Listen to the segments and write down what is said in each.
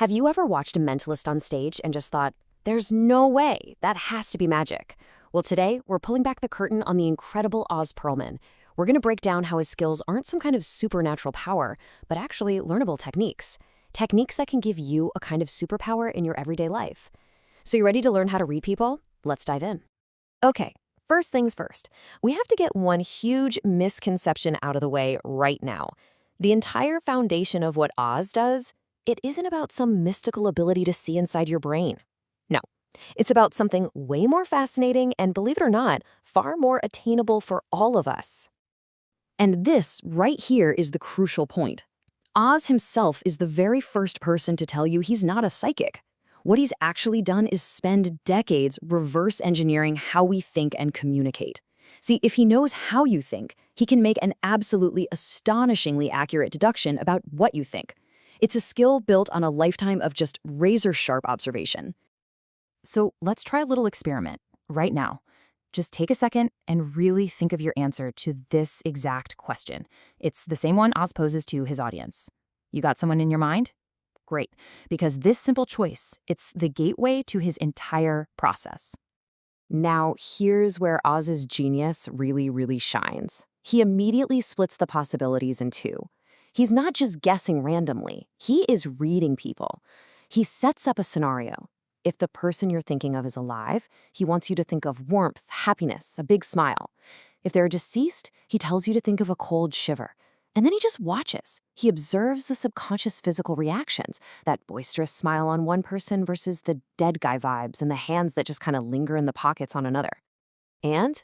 Have you ever watched a mentalist on stage and just thought, there's no way, that has to be magic? Well, today, we're pulling back the curtain on the incredible Oz Perlman. We're going to break down how his skills aren't some kind of supernatural power, but actually learnable techniques. Techniques that can give you a kind of superpower in your everyday life. So you ready to learn how to read people? Let's dive in. Okay, first things first. We have to get one huge misconception out of the way right now. The entire foundation of what Oz does, it isn't about some mystical ability to see inside your brain. No, it's about something way more fascinating and, believe it or not, far more attainable for all of us. And this right here is the crucial point. Oz himself is the very first person to tell you he's not a psychic. What he's actually done is spend decades reverse engineering how we think and communicate. See, if he knows how you think, he can make an absolutely astonishingly accurate deduction about what you think. It's a skill built on a lifetime of just razor-sharp observation. So let's try a little experiment right now. Just take a second and really think of your answer to this exact question. It's the same one Oz poses to his audience. You got someone in your mind? Great, because this simple choice, it's the gateway to his entire process. Now, here's where Oz's genius really shines. He immediately splits the possibilities in two. He's not just guessing randomly, he is reading people. He sets up a scenario. If the person you're thinking of is alive, he wants you to think of warmth, happiness, a big smile. If they're deceased, he tells you to think of a cold shiver. And then he just watches. He observes the subconscious physical reactions, that boisterous smile on one person versus the dead guy vibes and the hands that just kind of linger in the pockets on another. And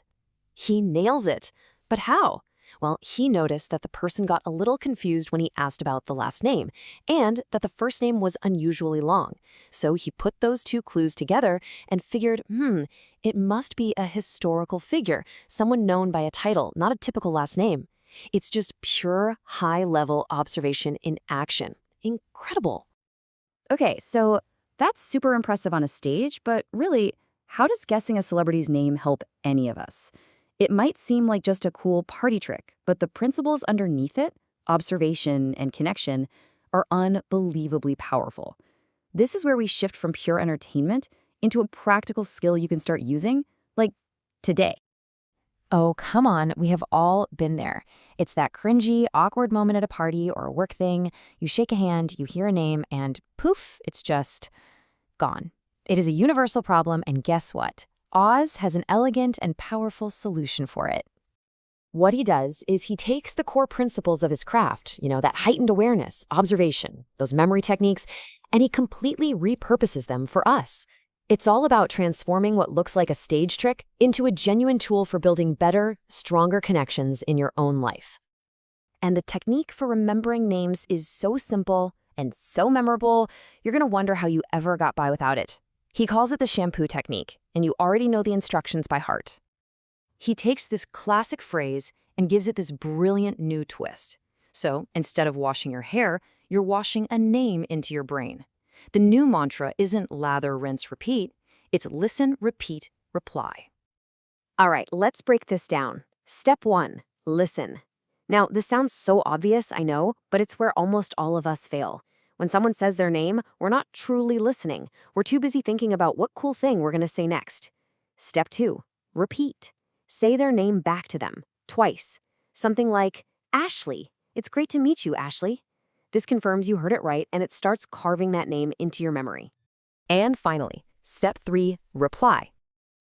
he nails it. But how? Well, he noticed that the person got a little confused when he asked about the last name, and that the first name was unusually long. So he put those two clues together and figured, it must be a historical figure, someone known by a title, not a typical last name. It's just pure high-level observation in action. Incredible. Okay, so that's super impressive on a stage, but really, how does guessing a celebrity's name help any of us? It might seem like just a cool party trick, but the principles underneath it, observation and connection, are unbelievably powerful. This is where we shift from pure entertainment into a practical skill you can start using, like today. Oh, come on, we have all been there. It's that cringy, awkward moment at a party or a work thing. You shake a hand, you hear a name, and poof, it's just gone. It is a universal problem, and guess what? Oz has an elegant and powerful solution for it. What he does is he takes the core principles of his craft, that heightened awareness, observation, those memory techniques, and he completely repurposes them for us. It's all about transforming what looks like a stage trick into a genuine tool for building better, stronger connections in your own life. And the technique for remembering names is so simple and so memorable, you're going to wonder how you ever got by without it. He calls it the shampoo technique, and you already know the instructions by heart. He takes this classic phrase and gives it this brilliant new twist. So instead of washing your hair, you're washing a name into your brain. The new mantra isn't lather, rinse, repeat. It's listen, repeat, reply. All right, let's break this down. Step 1, listen. Now, this sounds so obvious, I know, but it's where almost all of us fail. When someone says their name, we're not truly listening. We're too busy thinking about what cool thing we're going to say next. Step 2, repeat. Say their name back to them, twice. Something like, Ashley. It's great to meet you, Ashley. This confirms you heard it right, and it starts carving that name into your memory. And finally, step 3, reply.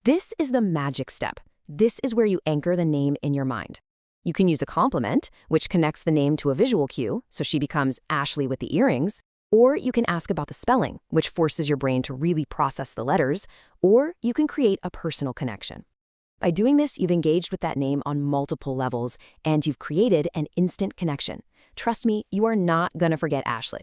This is the magic step. This is where you anchor the name in your mind. You can use a compliment, which connects the name to a visual cue, so she becomes Ashley with the earrings, or you can ask about the spelling, which forces your brain to really process the letters, or you can create a personal connection. By doing this, you've engaged with that name on multiple levels, and you've created an instant connection. Trust me, you are not going to forget Ashley.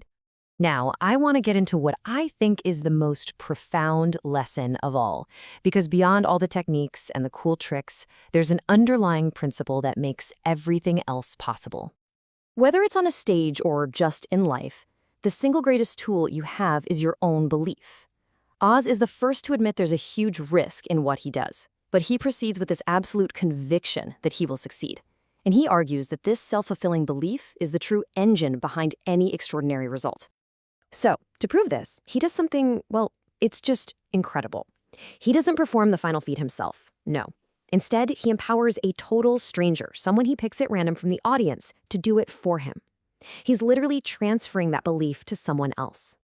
Now, I want to get into what I think is the most profound lesson of all, because beyond all the techniques and the cool tricks, there's an underlying principle that makes everything else possible. Whether it's on a stage or just in life, the single greatest tool you have is your own belief. Oz is the first to admit there's a huge risk in what he does, but he proceeds with this absolute conviction that he will succeed. And he argues that this self-fulfilling belief is the true engine behind any extraordinary result. So, to prove this, he does something, well, it's just incredible. He doesn't perform the final feat himself. No. Instead, he empowers a total stranger, someone he picks at random from the audience, to do it for him. He's literally transferring that belief to someone else.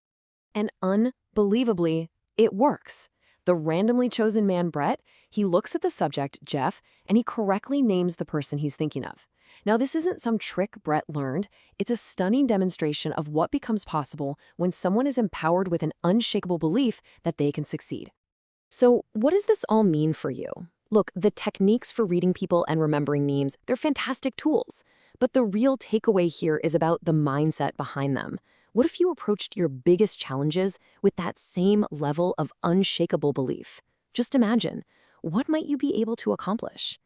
And unbelievably, it works. The randomly chosen man, Brett, he looks at the subject, Jeff, and he correctly names the person he's thinking of. Now, this isn't some trick Brett learned. It's a stunning demonstration of what becomes possible when someone is empowered with an unshakable belief that they can succeed. So, what does this all mean for you? Look, the techniques for reading people and remembering names, they're fantastic tools. But the real takeaway here is about the mindset behind them. What if you approached your biggest challenges with that same level of unshakable belief? Just imagine, what might you be able to accomplish?